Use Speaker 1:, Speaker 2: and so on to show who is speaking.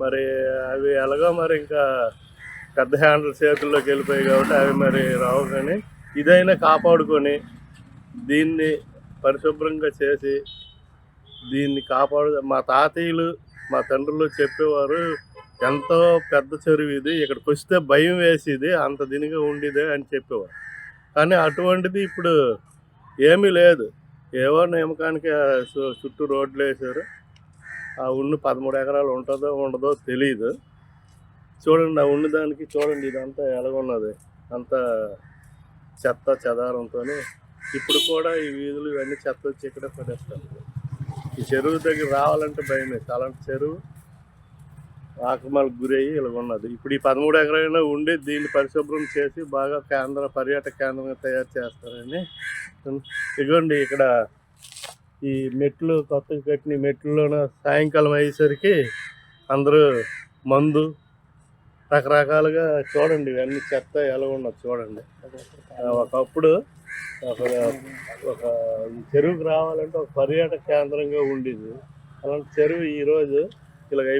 Speaker 1: మరి అవి ఎలాగో మరి ఇంకా పెద్ద హ్యాండిల్ చేతుల్లోకి వెళ్ళిపోయాయి కాబట్టి అవి మరి రావు. కానీ ఇదైనా కాపాడుకొని దీన్ని పరిశుభ్రంగా చేసి దీన్ని మా తాతయ్యలు మా తండ్రులు చెప్పేవారు, ఎంతో పెద్ద చెరువు ఇది, ఇక్కడికి వస్తే భయం వేసేది, అంత దీనిగా ఉండేదే అని చెప్పేవారు. కానీ అటువంటిది ఇప్పుడు ఏమీ లేదు. ఏవో నియమకానికి చుట్టూ రోడ్లు వేసారు. ఆ 13 ఎకరాలు ఉంటుందో ఉండదో తెలియదు. చూడండి, ఆ ఉన్నదానికి చూడండి ఇదంతా ఎలాగున్నది, అంత చెత్త చెదారంతో. ఇప్పుడు కూడా ఈ వీధులు ఇవన్నీ చెత్త వచ్చి ఇక్కడే పడేస్తారు. ఈ చెరువు దగ్గర రావాలంటే భయమే. అలాంటి చెరువు ఆక్రమణకు గురయ్యి ఇలా ఉన్నది. ఇప్పుడు ఈ 13 ఎకరాలైనా ఉండి దీన్ని పరిశుభ్రం చేసి బాగా పర్యాటక కేంద్రంగా తయారు చేస్తారని. ఇదిగోండి ఇక్కడ ఈ మెట్లు, కొత్తగా కట్టిన మెట్లలోన సాయంకాలం అయ్యేసరికి అందరూ మందు రకరకాలుగా చూడండి, ఇవన్నీ చెత్త ఎలా ఉన్నది చూడండి. ఒకప్పుడు ఒక చెరువుకి రావాలంటే ఒక పర్యాటక కేంద్రంగా ఉండేది. అలాంటి చెరువు ఈరోజు ఇలాగ